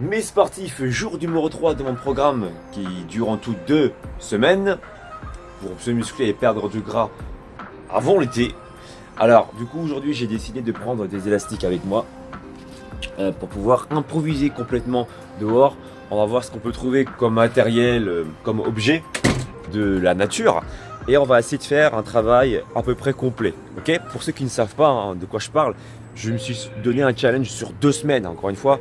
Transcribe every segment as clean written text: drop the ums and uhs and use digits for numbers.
Mes sportifs, jour numéro 3 de mon programme qui dure en tout 2 semaines pour se muscler et perdre du gras avant l'été. Alors du coup aujourd'hui j'ai décidé de prendre des élastiques avec moi pour pouvoir improviser complètement dehors. On va voir ce qu'on peut trouver comme matériel, comme objet de la nature. Et on va essayer de faire un travail à peu près complet. Ok, pour ceux qui ne savent pas de quoi je parle, je me suis donné un challenge sur 2 semaines, encore une fois,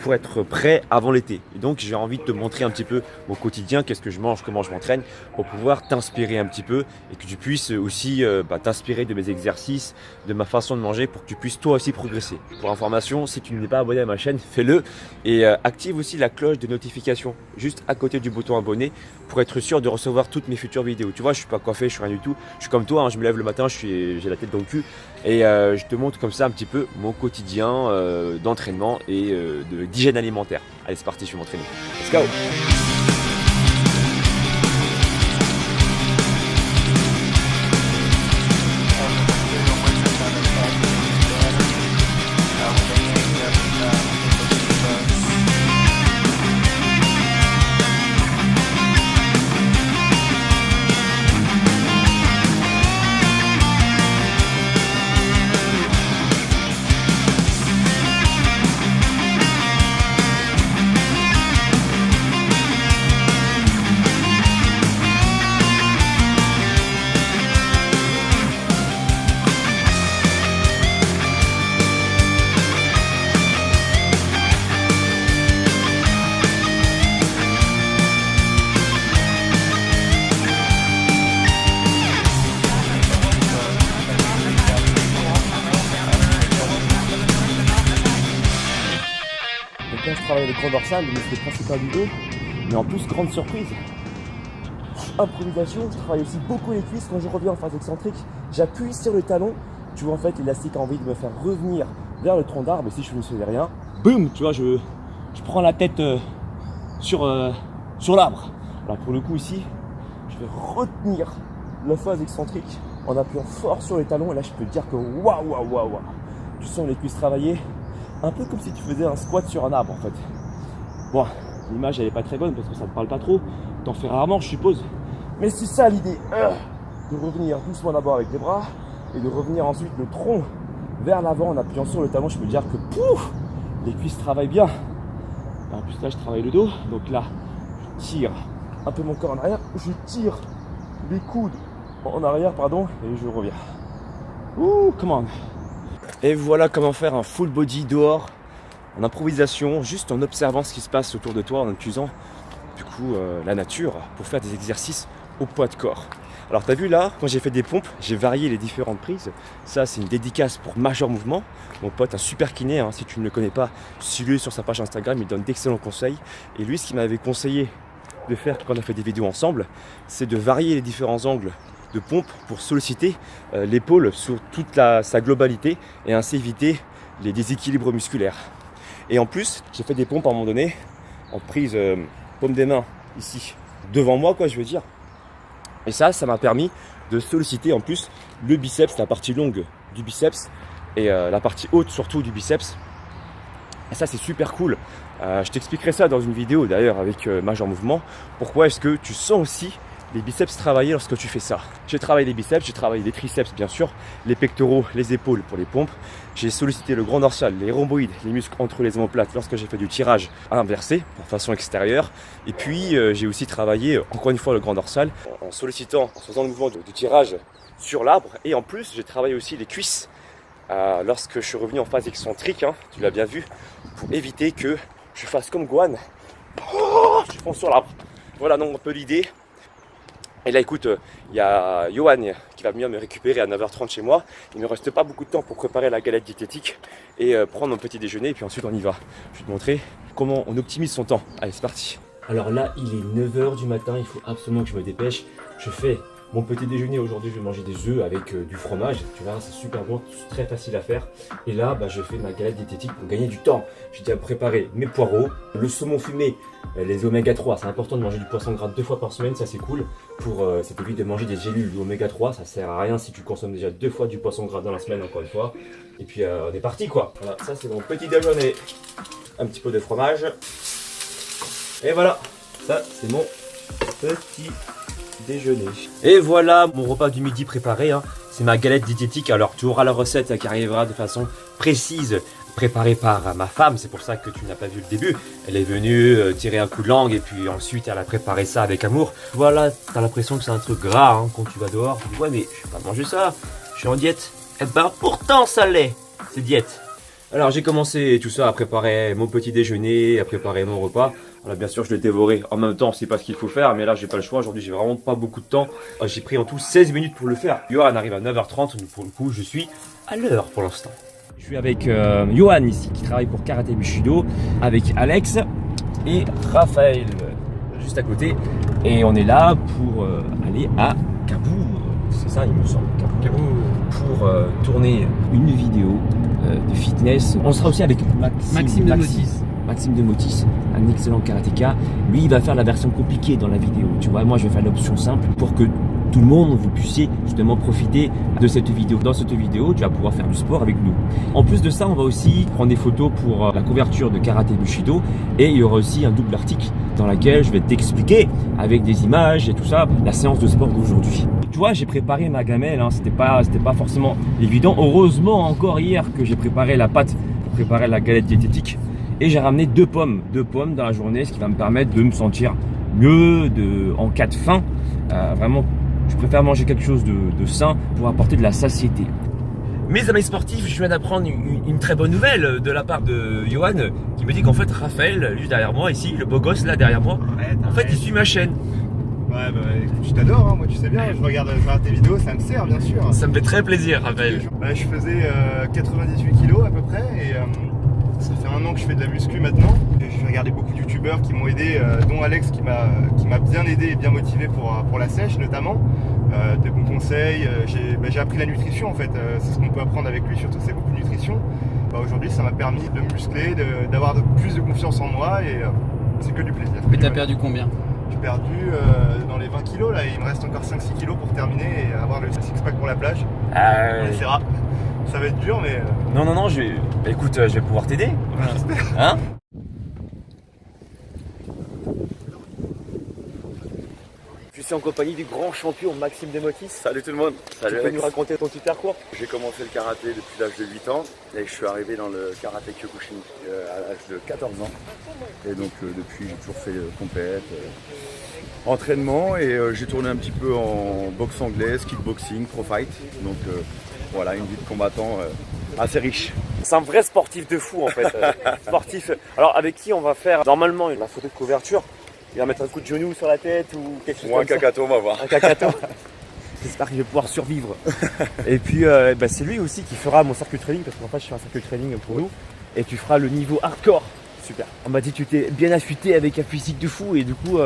pour être prêt avant l'été. Et donc j'ai envie de te montrer un petit peu mon quotidien, qu'est-ce que je mange, comment je m'entraîne, pour pouvoir t'inspirer un petit peu et que tu puisses aussi t'inspirer de mes exercices, de ma façon de manger, pour que tu puisses toi aussi progresser. Pour information, si tu n'es pas abonné à ma chaîne, fais-le et active aussi la cloche de notification juste à côté du bouton abonné pour être sûr de recevoir toutes mes futures vidéos. Tu vois, je suis pas coiffé, je suis rien du tout. Je suis comme toi, hein, je me lève le matin, j'ai la tête dans le cul et je te montre comme ça un petit peu mon quotidien d'entraînement et d'hygiène alimentaire. Allez, c'est parti, je vais m'entraîner. Let's go! Donc là je travaille le grand dorsal, le muscle principal du dos, mais en plus grande surprise, improvisation, je travaille aussi beaucoup les cuisses. Quand je reviens en phase excentrique, j'appuie sur le talon, tu vois en fait l'élastique a envie de me faire revenir vers le tronc d'arbre, et si je ne faisais rien, boum, tu vois, je prends la tête sur l'arbre. Alors pour le coup ici, je vais retenir la phase excentrique en appuyant fort sur les talons, et là je peux te dire que waouh, tu sens les cuisses travailler. Un peu comme si tu faisais un squat sur un arbre en fait. Bon, l'image elle est pas très bonne parce que ça ne parle pas trop. T'en fais rarement je suppose. Mais c'est ça l'idée. De revenir doucement d'abord avec les bras et de revenir ensuite le tronc vers l'avant en appuyant sur le talon. Je peux dire que pouf, les cuisses travaillent bien. En plus là je travaille le dos. Donc là je tire un peu mon corps en arrière. Je tire les coudes en arrière pardon et je reviens. Ouh, come on. Et voilà comment faire un full body dehors, en improvisation, juste en observant ce qui se passe autour de toi, en utilisant du coup la nature pour faire des exercices au poids de corps. Alors tu as vu là, quand j'ai fait des pompes, j'ai varié les différentes prises. Ça c'est une dédicace pour Major Mouvement, mon pote, un super kiné, hein. Si tu ne le connais pas, suis-le sur sa page Instagram, il donne d'excellents conseils. Et lui ce qu'il m'avait conseillé de faire quand on a fait des vidéos ensemble, c'est de varier les différents angles de pompe pour solliciter l'épaule sur toute sa globalité et ainsi éviter les déséquilibres musculaires. Et en plus, j'ai fait des pompes à un moment donné en prise paume des mains ici, devant moi quoi je veux dire. Et ça m'a permis de solliciter en plus le biceps, la partie longue du biceps et la partie haute surtout du biceps. Et ça c'est super cool. Je t'expliquerai ça dans une vidéo d'ailleurs avec Major Mouvement. Pourquoi est-ce que tu sens aussi les biceps travailler lorsque tu fais ça. J'ai travaillé les biceps, j'ai travaillé les triceps bien sûr, les pectoraux, les épaules pour les pompes. J'ai sollicité le grand dorsal, les rhomboïdes, les muscles entre les omoplates lorsque j'ai fait du tirage inversé en façon extérieure. Et puis j'ai aussi travaillé encore une fois le grand dorsal en sollicitant, en faisant le mouvement de tirage sur l'arbre. Et en plus j'ai travaillé aussi les cuisses lorsque je suis revenu en phase excentrique, hein, tu l'as bien vu, pour éviter que je fasse comme Guan. Je fonce sur l'arbre. Voilà donc un peu l'idée. Et là écoute, il y a Johan qui va venir me récupérer à 9h30 chez moi. Il ne me reste pas beaucoup de temps pour préparer la galette diététique et prendre mon petit déjeuner et puis ensuite on y va. Je vais te montrer comment on optimise son temps. Allez c'est parti. Alors là il est 9h du matin, il faut absolument que je me dépêche. Je fais Mon petit déjeuner aujourd'hui, je vais manger des œufs avec du fromage. Tu verras, c'est super bon, c'est très facile à faire. Et là, je fais ma galette diététique pour gagner du temps. J'ai déjà préparé mes poireaux, le saumon fumé, les oméga 3. C'est important de manger du poisson gras 2 fois par semaine, ça c'est cool. Ça t'évite de manger des gélules oméga 3, ça sert à rien si tu consommes déjà 2 fois du poisson gras dans la semaine, encore une fois. Et puis on est parti quoi. Voilà, ça c'est mon petit déjeuner. Un petit peu de fromage. Et voilà, ça c'est mon petit déjeuner. Et voilà mon repas du midi préparé, hein. C'est ma galette diététique. Alors tu auras la recette qui arrivera de façon précise, préparée par ma femme. C'est pour ça que tu n'as pas vu le début. Elle est venue tirer un coup de langue et puis ensuite elle a préparé ça avec amour. Voilà, t'as l'impression que c'est un truc gras hein, quand tu vas dehors. Tu dis ouais mais je vais pas manger ça, je suis en diète. Eh ben pourtant ça l'est, c'est diète. Alors j'ai commencé tout ça à préparer mon petit déjeuner, à préparer mon repas. Voilà, bien sûr je l'ai dévoré en même temps, c'est pas ce qu'il faut faire, mais là j'ai pas le choix, aujourd'hui j'ai vraiment pas beaucoup de temps. J'ai pris en tout 16 minutes pour le faire. Johan arrive à 9h30, donc pour le coup je suis à l'heure pour l'instant. Je suis avec Johan ici qui travaille pour Karaté Bushido, avec Alex et Raphaël juste à côté. Et on est là pour aller à Cabourg, c'est ça il me semble, Cabourg, pour tourner une vidéo de fitness. On sera aussi avec Maxime de Motis, un excellent karatéka. Lui, il va faire la version compliquée dans la vidéo. Tu vois, moi, je vais faire l'option simple pour que tout le monde, vous puissiez justement profiter de cette vidéo. Dans cette vidéo, tu vas pouvoir faire du sport avec nous. En plus de ça, on va aussi prendre des photos pour la couverture de Karaté Bushido. Et il y aura aussi un double article dans lequel je vais t'expliquer avec des images et tout ça, la séance de sport d'aujourd'hui. Tu vois, j'ai préparé ma gamelle, hein. C'était pas forcément évident. Heureusement encore hier que j'ai préparé la pâte pour préparer la galette diététique. Et j'ai ramené deux pommes dans la journée, ce qui va me permettre de me sentir mieux en cas de faim. Vraiment, je préfère manger quelque chose de sain pour apporter de la satiété. Mes amis sportifs, je viens d'apprendre une très bonne nouvelle de la part de Johan qui me dit qu'en fait Raphaël, lui derrière moi ici, le beau gosse là derrière moi, en fait il suit ma chaîne. Ouais, écoute, je t'adore, hein, moi tu sais bien, je regarde tes vidéos, ça me sert bien sûr. Ça me fait très plaisir, Raphaël. Je faisais 98 kilos à peu près et ça fait 1 an que je fais de la muscu maintenant. J'ai regardé beaucoup de youtubeurs qui m'ont aidé, dont Alex qui m'a bien aidé et bien motivé pour la sèche notamment. De bons conseils, j'ai appris la nutrition en fait, c'est ce qu'on peut apprendre avec lui, surtout c'est beaucoup de nutrition. Aujourd'hui ça m'a permis de me muscler, d'avoir plus de confiance en moi et c'est que du plaisir. Mais t'as perdu combien? J'ai perdu dans les 20 kilos là, il me reste encore 5-6 kilos pour terminer et avoir le six-pack pour la plage. On essaiera. Ça va être dur mais... Non, écoute, je vais pouvoir t'aider. J'espère. Hein? Je suis en compagnie du grand champion Maxime de Motis. Salut tout le monde. Salut Tu peux Alex. nous raconter ton petit parcours? J'ai commencé le karaté depuis l'âge de 8 ans et je suis arrivé dans le karaté Kyokushin à l'âge de 14 ans. Et donc depuis j'ai toujours fait compète, entraînement et j'ai tourné un petit peu en boxe anglaise, kickboxing, pro fight. Donc voilà, une vie de combattant assez riche. C'est un vrai sportif de fou en fait. Sportif. Alors avec qui on va faire normalement la photo de couverture? Il va mettre un coup de genou sur la tête ou quelque chose Ou un comme ça. kakato, on va voir. Un kakato. J'espère que je vais pouvoir survivre. Et puis c'est lui aussi qui fera mon circuit training parce qu'en fait je fais un circuit training pour nous. Et tu feras le niveau hardcore. Super. On m'a dit que tu étais bien affûté avec un physique de fou et du coup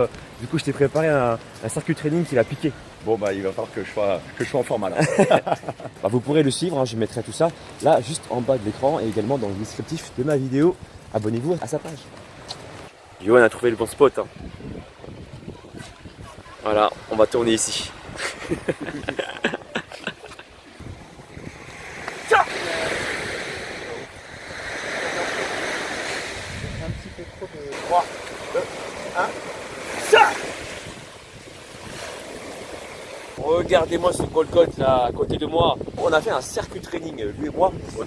je t'ai préparé un circuit training qui va piquer. Bon il va falloir que je sois en format là. Vous pourrez le suivre, hein, je mettrai tout ça là juste en bas de l'écran et également dans le descriptif de ma vidéo. Abonnez-vous à sa page. Johan a trouvé le bon spot. Hein. Voilà, on va tourner ici. Un petit peu trop de... 3, 2, 1, ça! Regardez-moi ce Colcotte là à côté de moi. On a fait un circuit training, lui et moi, au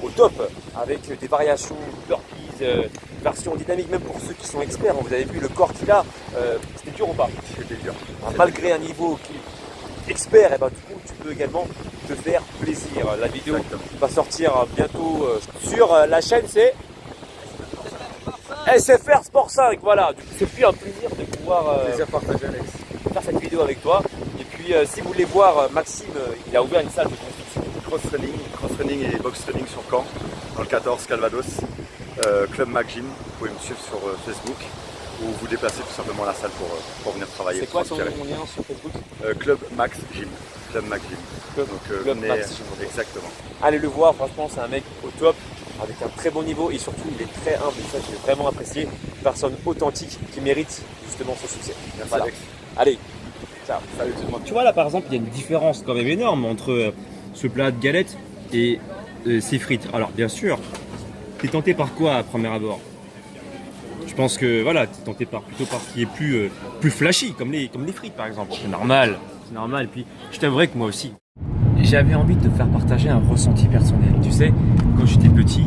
top, avec des variations, burpees, version dynamique même pour ceux qui sont experts. Vous avez vu le corps qu'il a, c'était dur ou pas? C'était dur. Malgré un niveau qui est expert, et ben, du coup tu peux également te faire plaisir. La vidéo va sortir bientôt sur la chaîne, c'est SFR Sport 5, voilà. C'est plus un plaisir de pouvoir Plaisir partagé Alex. faire cette vidéo avec toi. Et puis si vous voulez voir Maxime, il a ouvert une salle de compétition. Cross-training et box-training sur Caen, dans le 14 Calvados, Club Mac Gym, vous pouvez me suivre sur Facebook. ou vous déplacer tout simplement à la salle pour venir travailler. C'est quoi ton transpirer. lien sur Facebook? Club Max Gym. Club Max Gym. Club venez- Max Gym. Exactement. Allez le voir, franchement c'est un mec au top, avec un très bon niveau et surtout il est très humble, ça j'ai vraiment apprécié. Une personne authentique qui mérite justement son succès. Merci Voilà. Alex. Allez, ciao. Salut tout le monde. Tu vois là par exemple il y a une différence quand même énorme entre ce plat de galettes et ces frites. Alors bien sûr, t'es tenté par quoi à premier abord? Je pense que voilà, t'es tenté plutôt par ce qui est plus flashy, comme les frites par exemple. C'est normal. Et puis je t'avouerai que moi aussi, j'avais envie de te faire partager un ressenti personnel. Tu sais, quand j'étais petit,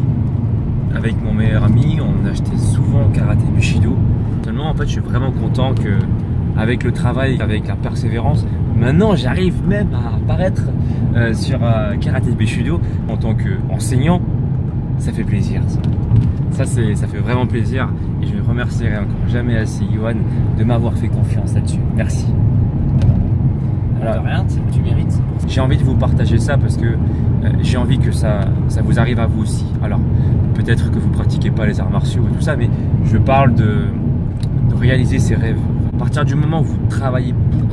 avec mon meilleur ami, on achetait souvent karaté bushido. Seulement en fait je suis vraiment content que avec le travail, avec la persévérance, maintenant j'arrive même à apparaître sur karaté bushido en tant qu'enseignant. Ça fait plaisir ça fait vraiment plaisir et je ne remercierai encore jamais assez Johan de m'avoir fait confiance là-dessus. Merci. Alors, Rien, tu mérites. j'ai envie de vous partager ça parce que j'ai envie que ça vous arrive à vous aussi. Alors peut-être que vous pratiquez pas les arts martiaux et tout ça, mais je parle de réaliser ses rêves. À partir du moment où vous travaillez beaucoup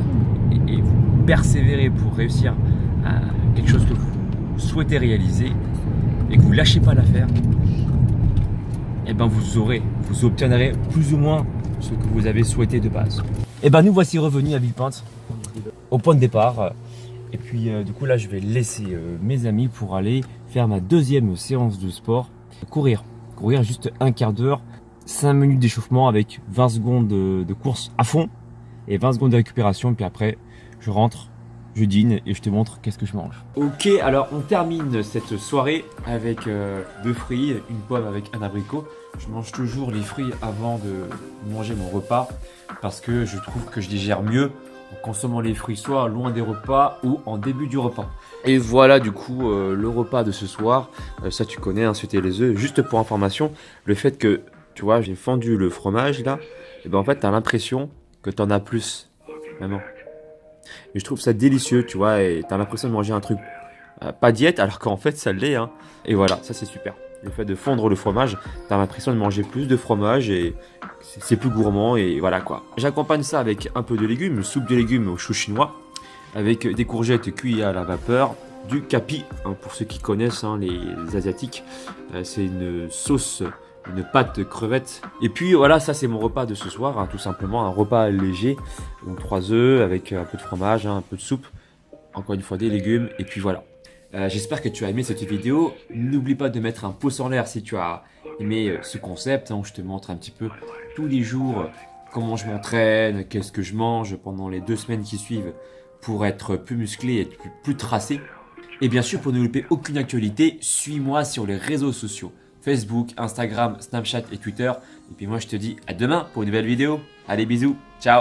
et vous persévérez pour réussir à quelque chose que vous souhaitez réaliser et que vous lâchez pas l'affaire, et ben vous obtiendrez plus ou moins ce que vous avez souhaité de base. Et ben nous voici revenus à Villepinte, au point de départ. Et puis du coup là je vais laisser mes amis pour aller faire ma deuxième séance de sport. Courir juste un quart d'heure, 5 minutes d'échauffement avec 20 secondes de course à fond et 20 secondes de récupération. Puis après je rentre, je dîne et je te montre qu'est-ce que je mange. Ok, alors on termine cette soirée avec 2 fruits, une pomme avec un abricot. Je mange toujours les fruits avant de manger mon repas parce que je trouve que je digère mieux en consommant les fruits soit loin des repas ou en début du repas. Et voilà du coup le repas de ce soir. Ça tu connais, hein, c'était les œufs. Juste pour information, le fait que tu vois j'ai fendu le fromage là, et ben en fait tu as l'impression que tu en as plus. Vraiment. Et je trouve ça délicieux, tu vois, et tu as l'impression de manger un truc pas diète alors qu'en fait ça l'est. Hein. Et voilà, ça c'est super. Le fait de fondre le fromage, tu as l'impression de manger plus de fromage et c'est plus gourmand et voilà quoi. J'accompagne ça avec un peu de légumes, soupe de légumes au chou chinois, avec des courgettes cuites à la vapeur, du capi, hein, pour ceux qui connaissent hein, les asiatiques, c'est une sauce, une pâte crevette. Et puis voilà, ça c'est mon repas de ce soir, hein, tout simplement un repas léger, donc 3 œufs avec un peu de fromage, hein, un peu de soupe, encore une fois des légumes et puis voilà. J'espère que tu as aimé cette vidéo. N'oublie pas de mettre un pouce en l'air si tu as aimé ce concept, hein, où je te montre un petit peu tous les jours comment je m'entraîne, qu'est-ce que je mange pendant les 2 semaines qui suivent pour être plus musclé et plus tracé. Et bien sûr, pour ne louper aucune actualité, suis-moi sur les réseaux sociaux. Facebook, Instagram, Snapchat et Twitter. Et puis moi je te dis à demain pour une nouvelle vidéo. Allez bisous, ciao.